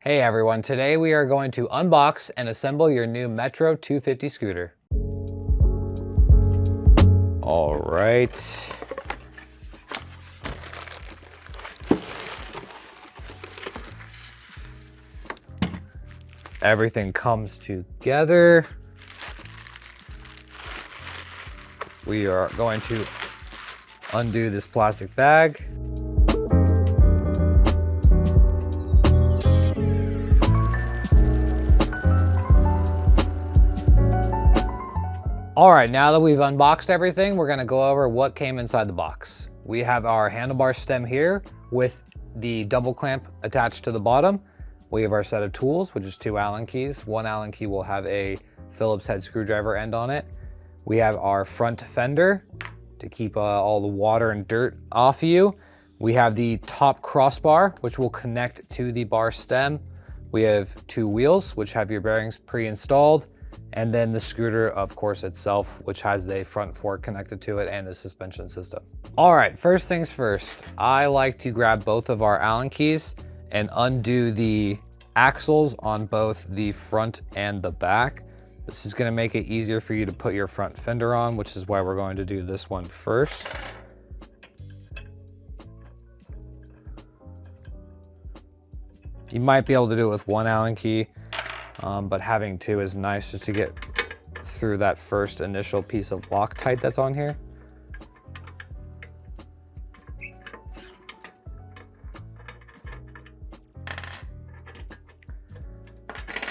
Hey everyone, today we are going to unbox and assemble your new Metro 250 scooter. All right. Everything comes together. We are going to undo this plastic bag. All right, now that we've unboxed everything, we're gonna go over what came inside the box. We have our handlebar stem here with the double clamp attached to the bottom. We have our set of tools, which is 2 Allen keys. 1 Allen key will have a Phillips head screwdriver end on it. We have our front fender to keep all the water and dirt off you. We have the top crossbar, which will connect to the bar stem. We have 2 wheels, which have your bearings pre-installed. And then the scooter, of course, itself, which has the front fork connected to it and the suspension system. All right, first things first, I like to grab both of our Allen keys and undo the axles on both the front and the back. This is gonna make it easier for you to put your front fender on, which is why we're going to do this one first. You might be able to do it with 1 Allen key. But having 2 is nice just to get through that first initial piece of Loctite that's on here.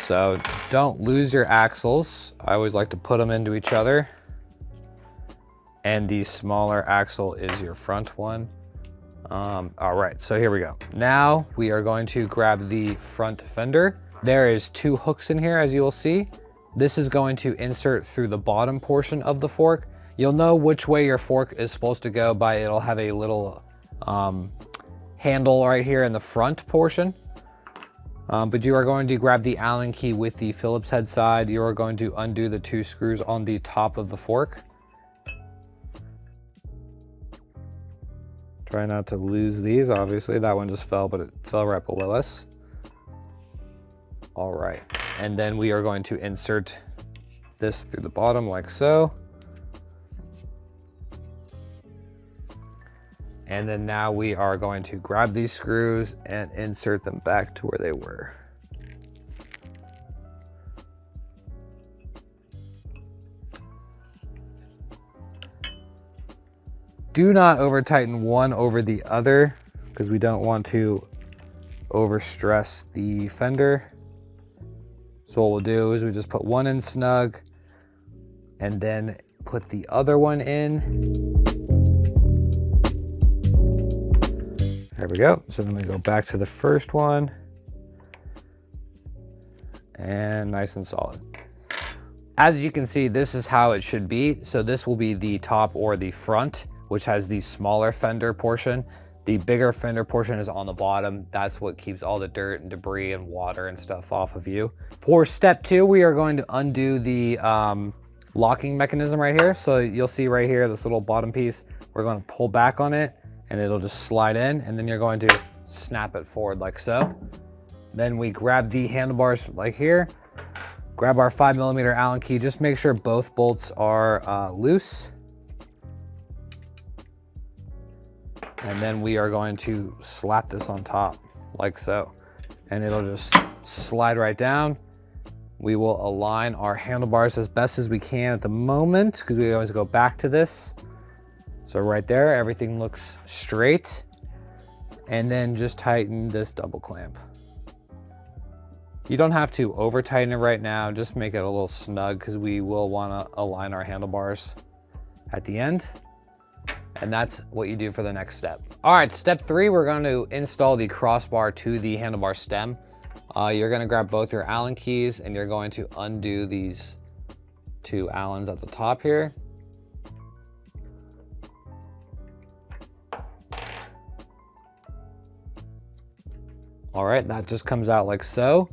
So don't lose your axles. I always like to put them into each other. And the smaller axle is your front one. All right, so here we go. Now we are going to grab the front fender. There is 2 hooks in here, as you will see. This is going to insert through the bottom portion of the fork. You'll know which way your fork is supposed to go by it'll have a little handle right here in the front portion. But you are going to grab the Allen key with the Phillips head side. You are going to undo the 2 screws on the top of the fork. Try not to lose these, obviously. That one just fell, but it fell right below us. All right, and then we are going to insert this through the bottom like so. And then now we are going to grab these screws and insert them back to where they were. Do not over tighten one over the other because we don't want to overstress the fender. So what we'll do is we just put one in snug and then put the other one in. There we go. So then we go back to the first one and nice and solid. As you can see, this is how it should be. So this will be the top or the front, which has the smaller fender portion. The bigger fender portion is on the bottom. That's what keeps all the dirt and debris and water and stuff off of you. For step 2, we are going to undo the locking mechanism right here. So you'll see right here, this little bottom piece, we're going to pull back on it and it'll just slide in, and then you're going to snap it forward like so. Then we grab the handlebars like here, grab our 5mm Allen key, just make sure both bolts are loose. And then we are going to slap this on top like so. And it'll just slide right down. We will align our handlebars as best as we can at the moment because we always go back to this. So right there, everything looks straight. And then just tighten this double clamp. You don't have to over tighten it right now, just make it a little snug because we will want to align our handlebars at the end. And that's what you do for the next step. All right, step 3, we're going to install the crossbar to the handlebar stem. You're going to grab both your Allen keys and you're going to undo these 2 Allens at the top here. All right, that just comes out like so.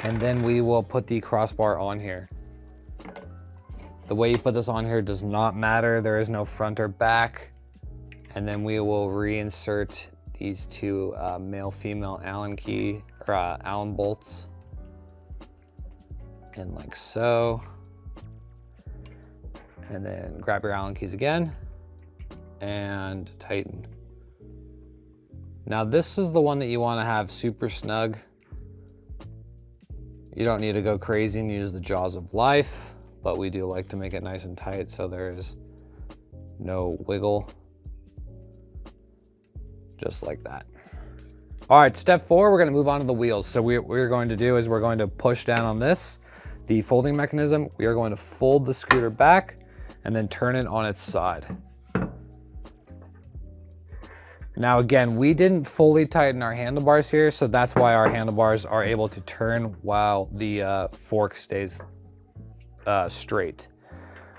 And then we will put the crossbar on here. The way you put this on here does not matter. There is no front or back. And then we will reinsert these 2 male-female Allen key Allen bolts in like so. And then grab your Allen keys again and tighten. Now this is the one that you want to have super snug. You don't need to go crazy and use the jaws of life, but we do like to make it nice and tight so there is no wiggle. Just like that. All right, step 4, we're gonna move on to the wheels. So what we're going to do is we're going to push down on this, the folding mechanism. We are going to fold the scooter back and then turn it on its side. Now again, we didn't fully tighten our handlebars here, so that's why our handlebars are able to turn while the fork stays straight.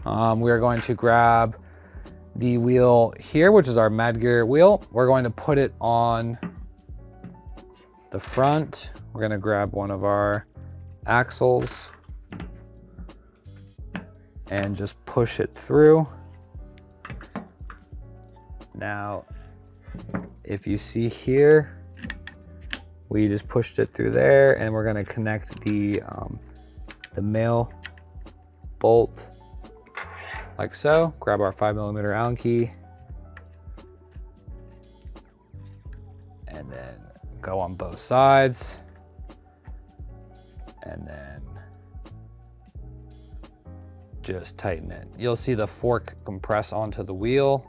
We are going to grab the wheel here, which is our Mad Gear wheel. We're going to put it on the front. We're going to grab one of our axles and just push it through. Now, if you see here, we just pushed it through there, and we're going to connect the male bolt like so. Grab our 5mm Allen key and then go on both sides, and then just tighten it. You'll see the fork compress onto the wheel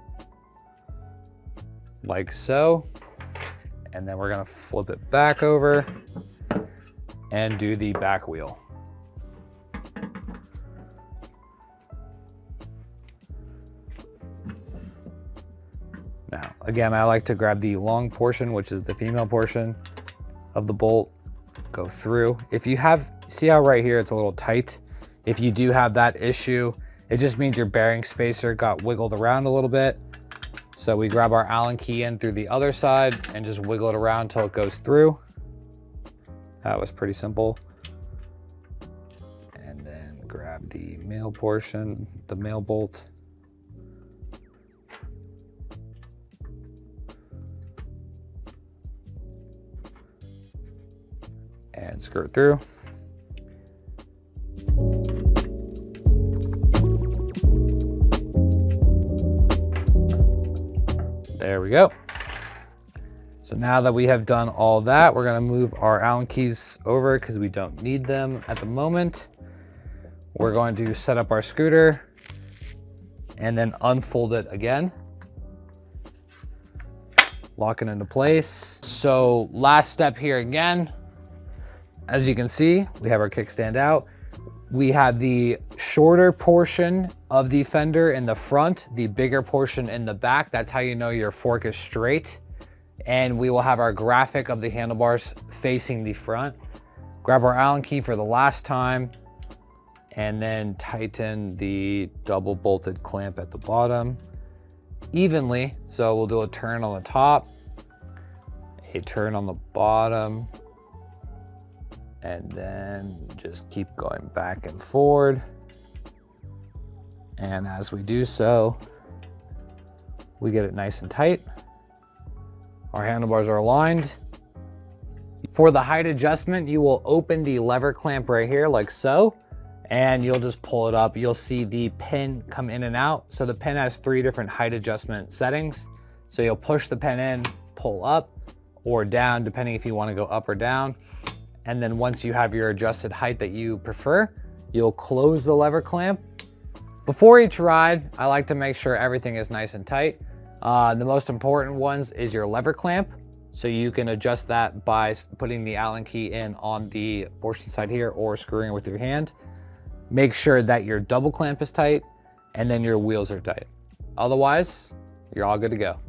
like so, and then we're gonna flip it back over and do the back wheel. Now, again, I like to grab the long portion, which is the female portion of the bolt, go through. If you have, see how right here it's a little tight? If you do have that issue, it just means your bearing spacer got wiggled around a little bit. So we grab our Allen key in through the other side and just wiggle it around until it goes through. That was pretty simple. And then grab the male portion, the male bolt. And screw it through. There we go. So now that we have done all that, we're going to move our Allen keys over because we don't need them at the moment. We're going to set up our scooter and then unfold it again. Lock it into place. So last step here again. As you can see, we have our kickstand out. We have the shorter portion of the fender in the front, the bigger portion in the back. That's how you know your fork is straight. And we will have our graphic of the handlebars facing the front. Grab our Allen key for the last time, and then tighten the double bolted clamp at the bottom evenly. So we'll do a turn on the top, a turn on the bottom, and then just keep going back and forward. And as we do so, we get it nice and tight. Our handlebars are aligned. For the height adjustment, you will open the lever clamp right here like so, and you'll just pull it up. You'll see the pin come in and out. So the pin has 3 different height adjustment settings. So you'll push the pin in, pull up or down, depending if you want to go up or down. And then once you have your adjusted height that you prefer, you'll close the lever clamp. Before each ride, I like to make sure everything is nice and tight. The most important ones is your lever clamp. So you can adjust that by putting the Allen key in on the portion side here or screwing it with your hand. Make sure that your double clamp is tight and then your wheels are tight. Otherwise, you're all good to go.